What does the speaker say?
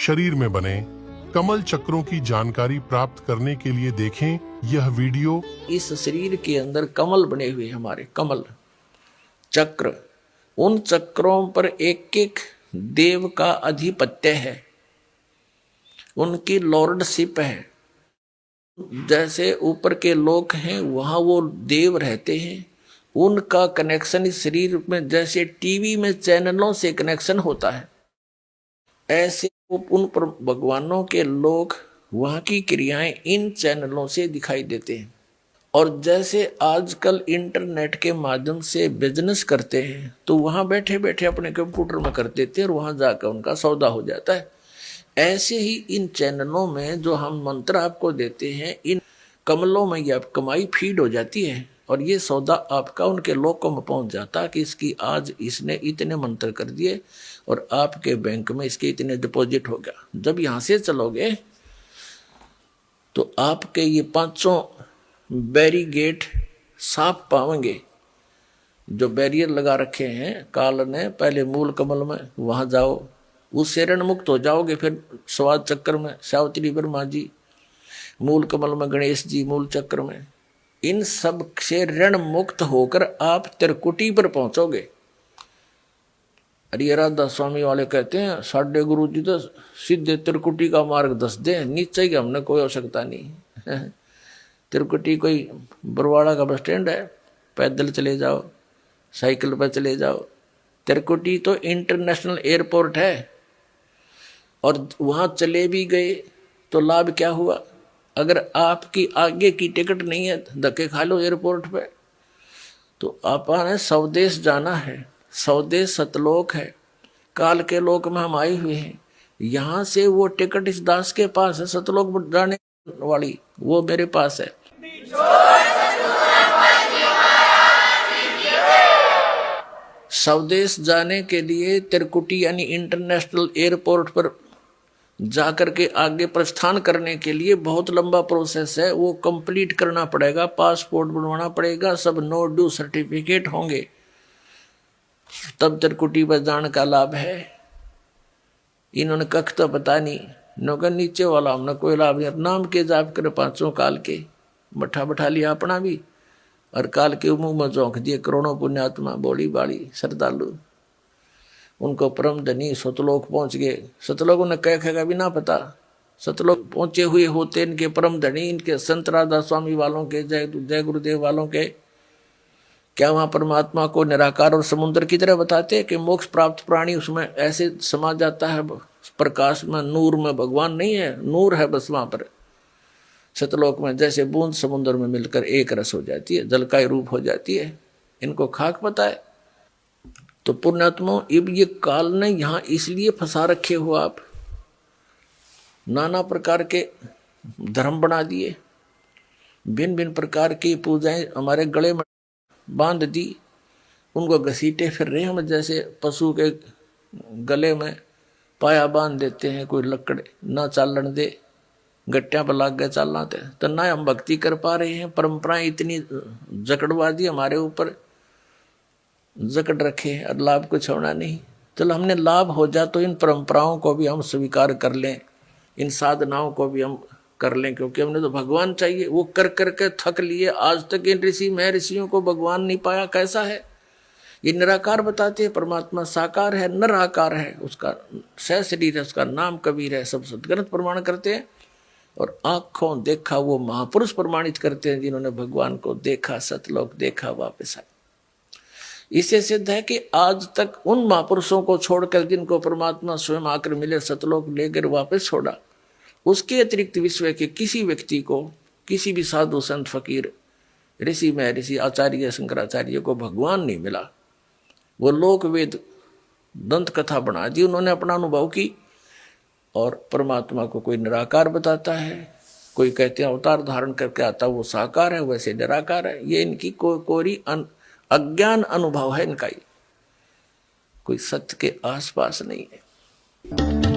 शरीर में बने कमल चक्रों की जानकारी प्राप्त करने के लिए देखें यह वीडियो। इस शरीर के अंदर कमल बने हुए हमारे कमल चक्र, उन चक्रों पर एक एक देव का अधिपत्य है, उनकी लॉर्डशिप है। जैसे ऊपर के लोक हैं वहां वो देव रहते हैं, उनका कनेक्शन इस शरीर में जैसे टीवी में चैनलों से कनेक्शन होता है, ऐसे उन पर भगवानों के लोग वहां की क्रियाएं इन चैनलों से दिखाई देते हैं। और जैसे आजकल इंटरनेट के माध्यम से बिजनेस करते हैं तो वहां बैठे बैठे अपने कंप्यूटर में कर देते हैं और वहां जाकर उनका सौदा हो जाता है। ऐसे ही इन चैनलों में जो हम मंत्र आपको देते हैं, इन कमलों में यह कमाई फीड हो जाती है और ये सौदा आपका उनके लोगों में पहुंच जाता कि इसकी आज इसने इतने मंत्र कर दिए और आपके बैंक में इसके इतने डिपॉजिट हो गया। जब यहाँ से चलोगे तो आपके ये पांचों बैरिगेट साफ पाएंगे। जो बैरियर लगा रखे हैं काल ने, पहले मूल कमल में वहां जाओ, उससे ऋण मुक्त हो जाओगे। फिर स्वाद चक्र में सावित्री ब्रह्मा जी, मूल कमल में गणेश जी, मूल चक्र में, इन सब से ऋण मुक्त होकर आप त्रिकुटी पर पहुंचोगे। अरे राधा स्वामी वाले कहते हैं साढ़े गुरु जी तो सीधे त्रिकुटी का मार्ग दस दे, नीचे की हमने कोई आवश्यकता नहीं। त्रिकुटी कोई बरवाड़ा का बस स्टैंड है, पैदल चले जाओ, साइकिल पर चले जाओ। त्रिकुटी तो इंटरनेशनल एयरपोर्ट है और वहां चले भी गए तो लाभ क्या हुआ? अगर आपकी आगे की टिकट नहीं है, धक्के खा लो एयरपोर्ट पे। तो आपने स्वदेश जाना है, स्वदेश सतलोक है, काल के लोक में हम आए हुए हैं। यहां से वो टिकट इस दास के पास है, सतलोक जाने वाली वो मेरे पास है। स्वदेश जाने के लिए त्रिकुटी यानी इंटरनेशनल एयरपोर्ट पर जाकर के आगे प्रस्थान करने के लिए बहुत लंबा प्रोसेस है, वो कंप्लीट करना पड़ेगा, पासपोर्ट बनवाना पड़ेगा, सब नो ड्यू सर्टिफिकेट होंगे, तब त्रिकुटी पर जाने का लाभ है। इन्होंने कख तो पता नहीं, नौकर नीचे वाला हमने कोई लाभ नहीं। नाम के जाप करे पांचों काल के, मठा बैठा लिया अपना भी और काल के मुंह में झोंक दिए करोड़ों पुण्यात्मा, बोली बाड़ी श्रद्धालु, उनको परम धनी सतलोक पहुंच गए। सतलोक ने कह भी ना पता, सतलोक पहुंचे हुए होते इनके परम धनी, इनके संत राधा स्वामी वालों के, जय गुरुदेव वालों के। क्या वहां परमात्मा को निराकार और समुद्र की तरह बताते कि मोक्ष प्राप्त प्राणी उसमें ऐसे समा जाता है प्रकाश में, नूर में? भगवान नहीं है, नूर है बस वहां पर सतलोक में। जैसे बूंद समुद्र में मिलकर एक रस हो जाती है, जल का रूप हो जाती है, इनको खाक पता है। तो पुण्यात्मा अब ये काल ने यहाँ इसलिए फंसा रखे हो आप, नाना प्रकार के धर्म बना दिए, भिन्न भिन्न प्रकार की पूजाएं हमारे गले में बांध दी, उनको घसीटे फिर रहे हम। जैसे पशु के गले में पाया बांध देते हैं, कोई लकड़ ना चालन दे, गट्टियां पर लाग गए चालना थे, तो ना हम भक्ति कर पा रहे हैं। परंपराएं इतनी जकड़वा दी हमारे ऊपर, जकड़ रखे और लाभ कुछ होना नहीं। चलो हमने लाभ हो जा तो इन परंपराओं को भी हम स्वीकार कर लें, इन साधनाओं को भी हम कर लें, क्योंकि हमने तो भगवान चाहिए। वो कर करके थक लिए, आज तक इन ऋषि महर्षियों को भगवान नहीं पाया। कैसा है ये? निराकार बताते हैं, परमात्मा साकार है, निराकार है, उसका सह शरीर है, उसका नाम कबीर है, सब सदग्रंथ प्रमाण करते हैं। और आंखों देखा वो महापुरुष प्रमाणित करते हैं जिन्होंने भगवान को देखा, सतलोक देखा, वापस आए। इससे सिद्ध है कि आज तक उन महापुरुषों को छोड़कर जिनको परमात्मा स्वयं आकर मिले, सतलोक लेकर वापस छोड़ा, उसके अतिरिक्त विश्व के किसी व्यक्ति को, किसी भी साधु संत फकीर ऋषि महर्षि आचार्य शंकराचार्य को भगवान नहीं मिला। वो लोक वेद दंत कथा बना दी उन्होंने, अपना अनुभव की। और परमात्मा को कोई निराकार बताता है, कोई कहते हैं अवतार धारण करके आता वो साकार है, वैसे निराकार है। ये इनकी कोरी अज्ञान अनुभव है इनका, कोई सत्य के आसपास नहीं है।